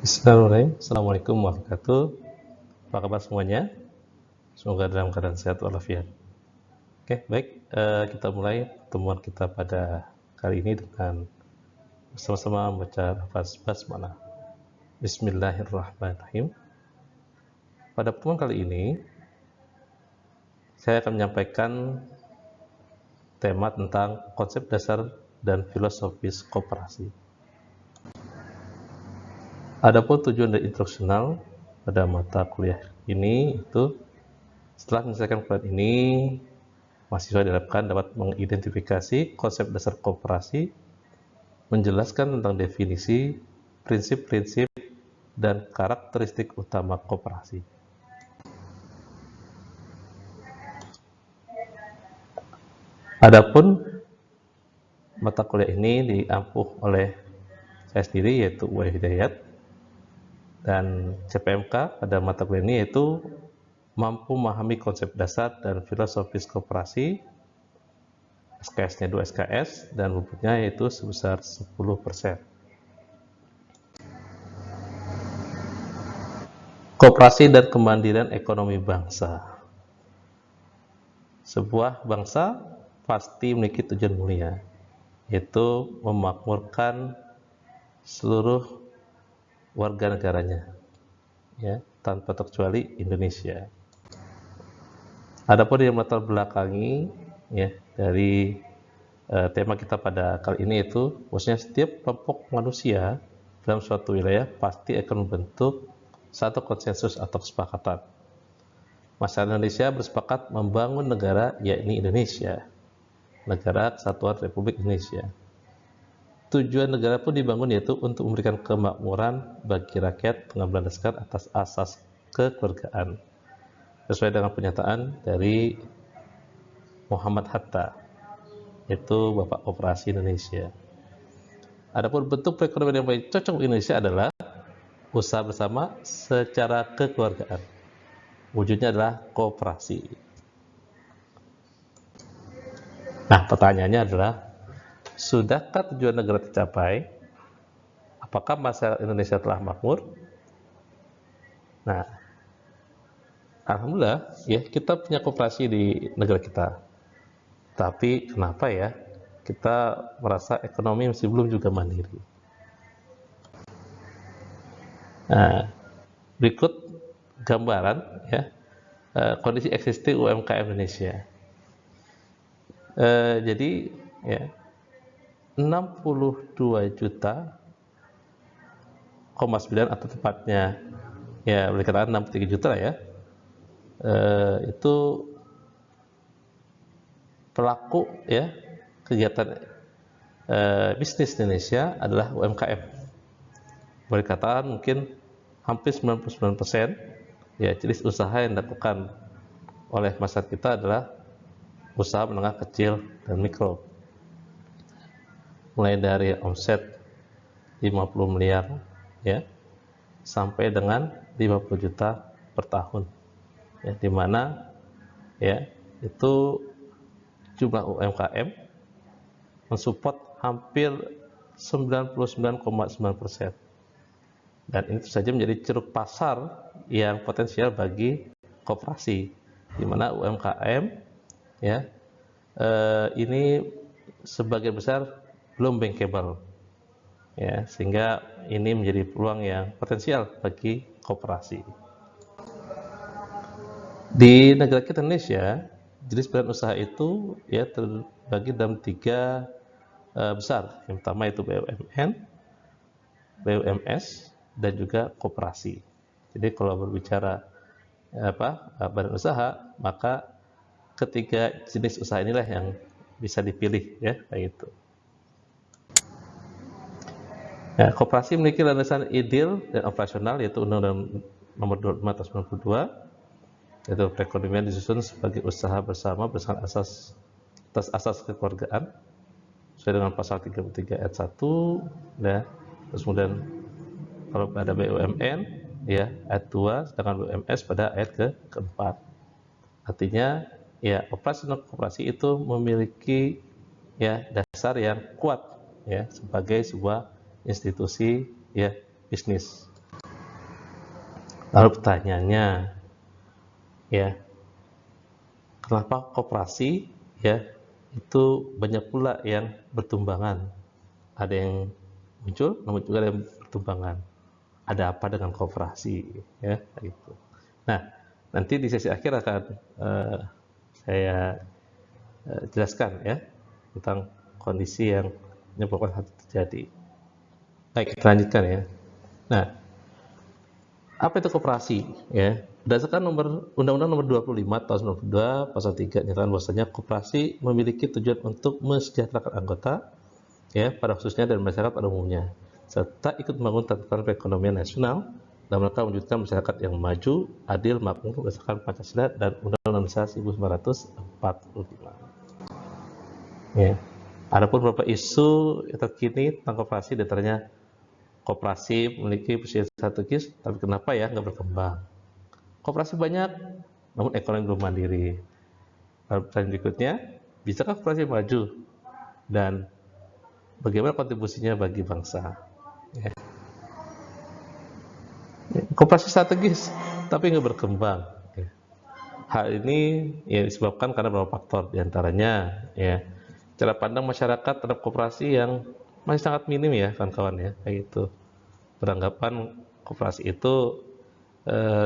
Bismillahirrahmanirrahim. Assalamualaikum warahmatullahi wabarakatuh. Apa kabar semuanya? Semoga dalam keadaan sehat walafiat. Oke, baik. Kita mulai pertemuan kita pada kali ini dengan bersama-sama membaca lafaz basmalah. Bismillahirrahmanirrahim. Pada pertemuan kali ini, saya akan menyampaikan tema tentang konsep dasar dan filosofis koperasi. Adapun tujuan dari instruksional pada mata kuliah ini itu setelah menyelesaikan kuliah ini, mahasiswa diharapkan dapat mengidentifikasi konsep dasar koperasi, menjelaskan tentang definisi, prinsip-prinsip, dan karakteristik utama koperasi. Adapun mata kuliah ini diampuh oleh saya sendiri yaitu Uwais Hidayat, dan CPMK pada mata kuliah ini yaitu mampu memahami konsep dasar dan filosofis koperasi, SKS-nya 2 SKS, dan bobotnya yaitu sebesar 10%. Koperasi dan kemandirian ekonomi bangsa. Sebuah bangsa pasti memiliki tujuan mulia, yaitu memakmurkan seluruh warga negaranya, ya, tanpa terkecuali Indonesia. Adapun yang melatar belakangi ya dari tema kita pada kali ini itu, maksudnya setiap kelompok manusia dalam suatu wilayah pasti akan membentuk satu konsensus atau kesepakatan. Masyarakat Indonesia bersepakat membangun negara, yakni Indonesia, Negara Kesatuan Republik Indonesia. Tujuan negara pun dibangun yaitu untuk memberikan kemakmuran bagi rakyat dengan berlandaskan atas asas kekeluargaan, sesuai dengan pernyataan dari Muhammad Hatta, yaitu Bapak Koperasi Indonesia. Adapun bentuk perekonomian yang paling cocok di Indonesia adalah usaha bersama secara kekeluargaan. Wujudnya adalah koperasi. Nah, pertanyaannya adalah, sudahkah tujuan negara tercapai? Apakah masyarakat Indonesia telah makmur? Nah, alhamdulillah ya kita punya koperasi di negara kita. Tapi kenapa ya kita merasa ekonomi masih belum juga mandiri? Nah, berikut gambaran ya kondisi existing UMKM Indonesia. Jadi ya 62 juta 9 atau tepatnya ya boleh katakan 63 juta lah ya, itu pelaku ya kegiatan bisnis Indonesia adalah UMKM. Boleh katakan mungkin hampir 99% ya jenis usaha yang dilakukan oleh masyarakat kita adalah usaha menengah kecil dan mikro, mulai dari omset 50 miliar ya sampai dengan 50 juta per tahun ya, di mana ya itu jumlah UMKM mensupport hampir 99,9%, dan itu saja menjadi ceruk pasar yang potensial bagi koperasi, di mana UMKM ya ini sebagian besar belum bankable ya, sehingga ini menjadi peluang yang potensial bagi koperasi. Di negara kita Indonesia, jenis badan usaha itu ya terbagi dalam 3 besar. Yang pertama itu BUMN, BUMS, dan juga koperasi. Jadi kalau berbicara badan usaha, maka ketiga jenis usaha inilah yang bisa dipilih ya kayak gitu. Ya, koperasi memiliki landasan ideal dan operasional yaitu Undang-Undang Nomor 25 Tahun 92, yaitu perekonomian disusun sebagai usaha bersama berdasarkan atas asas kekeluargaan sesuai dengan pasal 33 ayat 1 ya. Terus kemudian kalau pada BUMN ya ayat 2, sedangkan BUMS pada ayat keempat. Artinya ya operasional koperasi itu memiliki ya dasar yang kuat ya sebagai sebuah institusi ya bisnis. Lalu pertanyaannya, ya, kenapa koperasi ya itu banyak pula yang bertumbangan? Ada yang muncul, namun juga ada yang bertumbangan. Ada apa dengan koperasi? Ya, gitu. Nah, nanti di sesi akhir akan saya jelaskan ya tentang kondisi yang menyebabkan hal itu terjadi. Baik, kita lanjutkan ya. Nah, apa itu koperasi? Ya, berdasarkan Undang-Undang Nomor 25 Tahun 92 Pasal 3 nyatakan bahwasanya koperasi memiliki tujuan untuk mesejahterakan anggota, ya, pada khususnya dan masyarakat pada umumnya, serta ikut membangun tatanan perekonomian nasional dalam rangka mewujudkan masyarakat yang maju, adil, makmur berdasarkan Pancasila dan Undang-Undang Dasar 1945. Ya. Adapun beberapa isu terkini tentang koperasi, diantaranya koperasi memiliki posisi strategis, tapi kenapa ya nggak berkembang? Koperasi banyak, namun ekonomi belum mandiri. Pertanyaan berikutnya, bisakah koperasi maju? Dan bagaimana kontribusinya bagi bangsa? Ya. Koperasi strategis, tapi nggak berkembang. Ya. Hal ini ya disebabkan karena beberapa faktor, diantaranya ya cara pandang masyarakat terhadap koperasi yang masih sangat minim ya kawan-kawan ya, kayak gitu. Beranggapan koperasi itu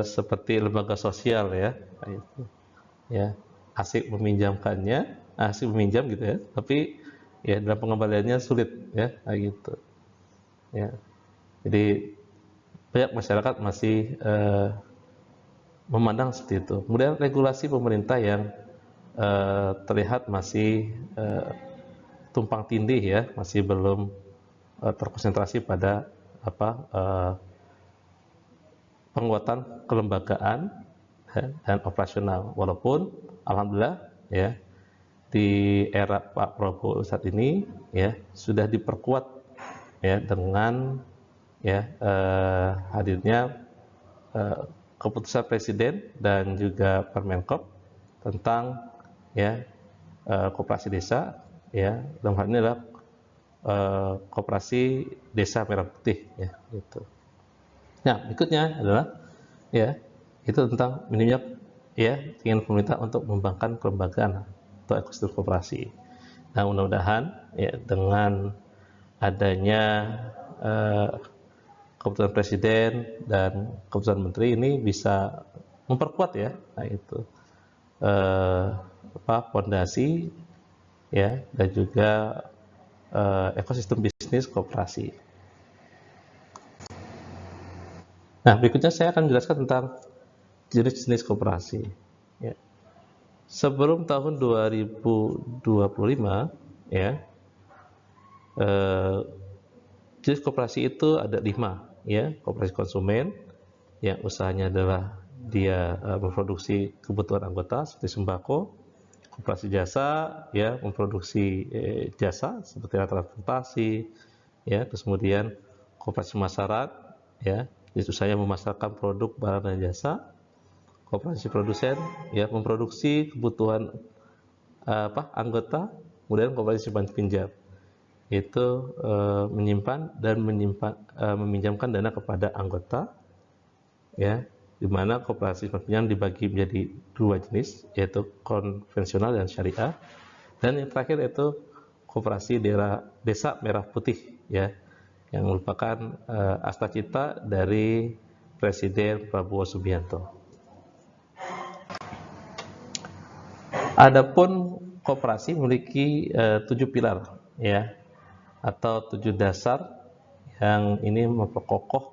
seperti lembaga sosial ya, kayak gitu. Ya, asik meminjamkannya, asik meminjam gitu ya, tapi ya dalam pengembaliannya sulit ya, kayak gitu. Ya, jadi banyak masyarakat masih memandang seperti itu. Kemudian regulasi pemerintah yang terlihat masih tumpang tindih ya, masih belum terkonsentrasi pada penguatan kelembagaan dan operasional. Walaupun alhamdulillah ya di era Pak Prabowo saat ini ya sudah diperkuat ya dengan ya hadirnya keputusan Presiden dan juga Permenkop tentang ya koperasi desa ya, dalam hal ini adalah koperasi desa Merah Putih ya gitu. Nah, berikutnya adalah ya itu tentang minimnya ya keinginan pemerintah untuk mengembangkan kelembagaan atau ekosistem koperasi. Nah, mudah-mudahan ya dengan adanya keputusan Presiden dan keputusan Menteri ini bisa memperkuat ya, nah itu fondasi ya dan juga ekosistem bisnis koperasi. Nah, berikutnya saya akan menjelaskan tentang jenis-jenis koperasi. Ya. Sebelum tahun 2025, ya, jenis koperasi itu ada 5, ya, koperasi konsumen yang usahanya adalah dia memproduksi kebutuhan anggota seperti sembako, koperasi jasa, ya, memproduksi jasa seperti transportasi, ya, terus kemudian koperasi masyarakat, ya, jadi usahanya memasarkan produk barang dan jasa, koperasi produsen, ya, memproduksi kebutuhan anggota, kemudian koperasi simpan pinjam itu menyimpan dan meminjamkan dana kepada anggota, ya, di mana koperasi simpan pinjam dibagi menjadi 2 jenis, yaitu konvensional dan syariah, dan yang terakhir yaitu koperasi desa Merah Putih, ya, yang merupakan cita dari Presiden Prabowo Subianto. Adapun koperasi memiliki 7 pilar, ya, atau 7 dasar yang ini memperkokoh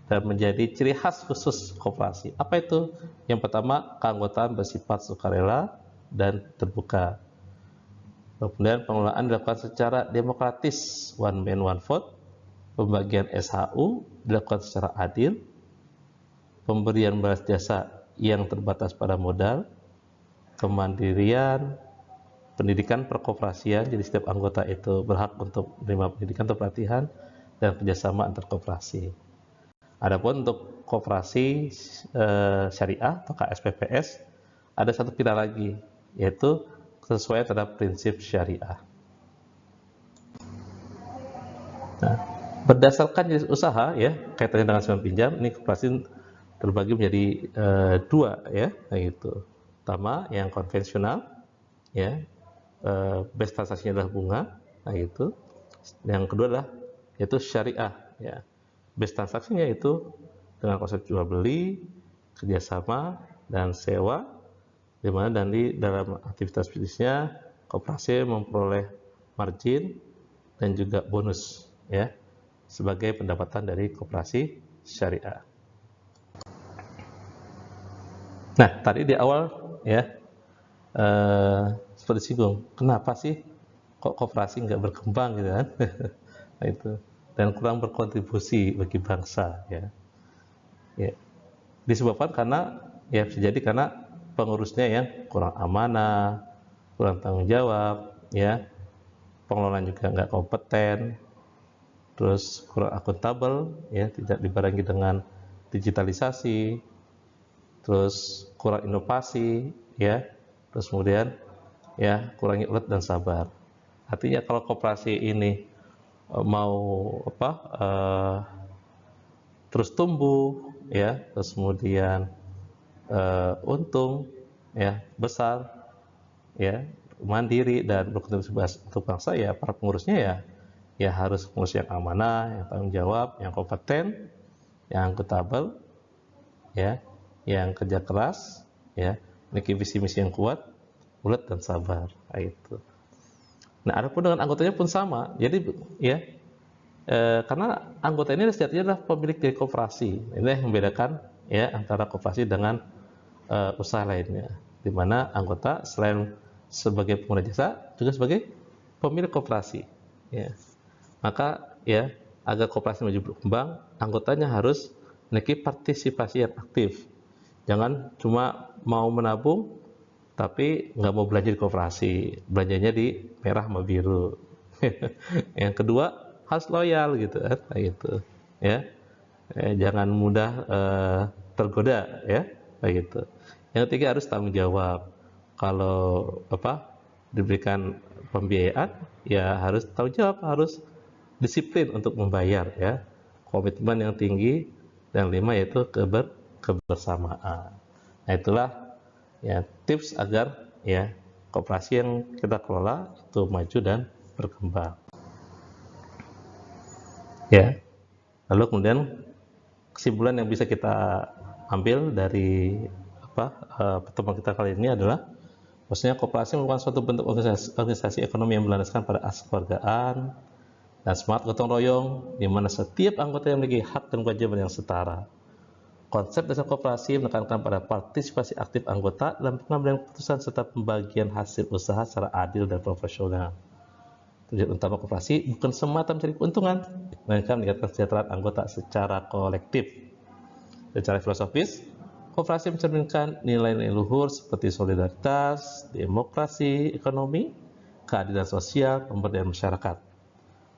dan menjadi ciri khas khusus koperasi. Apa itu? Yang pertama, keanggotaan bersifat sukarela dan terbuka. Kemudian pengelolaan dilakukan secara demokratis, one man one vote. Pembagian SHU dilakukan secara adil. Pemberian balas jasa yang terbatas pada modal. Kemandirian, pendidikan perkoperasian, jadi setiap anggota itu berhak untuk menerima pendidikan atau pelatihan dan kerjasama antar koperasi. Adapun untuk koperasi syariah atau KSPPS ada satu pilar lagi, yaitu sesuai terhadap prinsip syariah. Nah, berdasarkan jenis usaha ya, kaitannya dengan simpan pinjam, ini koperasi terbagi menjadi dua ya, kayak gitu. Pertama yang konvensional ya, base transaksinya adalah bunga, nah itu. Yang kedua adalah yaitu syariah ya, base transaksinya itu dengan konsep jual beli, kerjasama dan sewa, di mana dan di dalam aktivitas bisnisnya koperasi memperoleh margin dan juga bonus ya sebagai pendapatan dari koperasi syariah. Nah, tadi di awal ya seperti singgung, kenapa sih kok koperasi nggak berkembang gitu kan? Nah, itu dan kurang berkontribusi bagi bangsa ya. Ya, disebabkan karena ya bisa jadi karena pengurusnya yang kurang amanah, kurang tanggung jawab, ya, pengelolaan juga nggak kompeten, terus kurang akuntabel, ya, tidak dibarengi dengan digitalisasi, terus kurang inovasi, ya, terus kemudian ya kurangi ulet dan sabar. Artinya kalau koperasi ini mau terus tumbuh, ya, terus kemudian untung, ya, besar, ya, mandiri dan berkontribusi untuk bangsa, ya para pengurusnya ya harus pengurus yang amanah, yang tanggung jawab, yang kompeten, yang akuntabel, ya, yang kerja keras, ya, memiliki visi misi yang kuat, ulet dan sabar, itu. Nah, adapun dengan anggotanya pun sama. Jadi ya karena anggota ini sejatinya adalah pemilik dari koperasi. Ini yang membedakan ya antara koperasi dengan usaha lainnya, di mana anggota selain sebagai pengguna jasa juga sebagai pemilik koperasi. Ya. Maka ya agar koperasi maju berkembang, anggotanya harus memiliki partisipasi yang aktif. Jangan cuma mau menabung tapi nggak mau belanja di koperasi, belanjanya di merah sama biru. Yang kedua harus loyal gitu kan, gitu ya. Jangan mudah tergoda ya, kayak gitu. Yang ketiga harus tanggung jawab. Kalau diberikan pembiayaan ya harus tanggung jawab, harus disiplin untuk membayar ya, komitmen yang tinggi. Dan 5 yaitu kebersamaan. Nah, itulah ya tips agar ya koperasi yang kita kelola itu maju dan berkembang. Ya. Lalu kemudian kesimpulan yang bisa kita ambil dari pertemuan kita kali ini adalah maksudnya koperasi merupakan suatu bentuk organisasi ekonomi yang berlandaskan pada asas kekeluargaan dan semangat gotong royong, di mana setiap anggota yang memiliki hak dan kewajiban yang setara. Konsep dasar koperasi menekankan pada partisipasi aktif anggota dalam pengambilan keputusan serta pembagian hasil usaha secara adil dan profesional. Tujuan utama koperasi bukan semata mencari keuntungan, melainkan meningkatkan kesejahteraan anggota secara kolektif. Secara filosofis, koperasi mencerminkan nilai-nilai luhur seperti solidaritas, demokrasi, ekonomi, keadilan sosial, pemberdayaan masyarakat.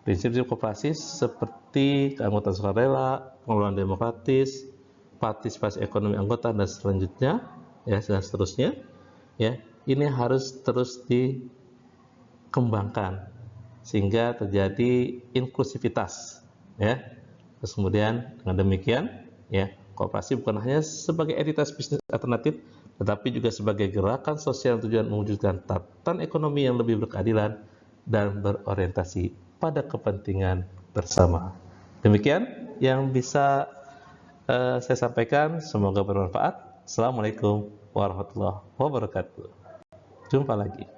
Prinsip-prinsip koperasi seperti keanggotaan sukarela, pengelolaan demokratis, partisipasi ekonomi anggota dan selanjutnya, ya dan seterusnya, ya ini harus terus dikembangkan sehingga terjadi inklusivitas, ya. Terus kemudian dengan demikian, ya koperasi bukan hanya sebagai entitas bisnis alternatif, tetapi juga sebagai gerakan sosial tujuan mewujudkan tatanan ekonomi yang lebih berkeadilan dan berorientasi pada kepentingan bersama. Demikian yang bisa saya sampaikan, semoga bermanfaat. Assalamualaikum warahmatullahi wabarakatuh. Jumpa lagi.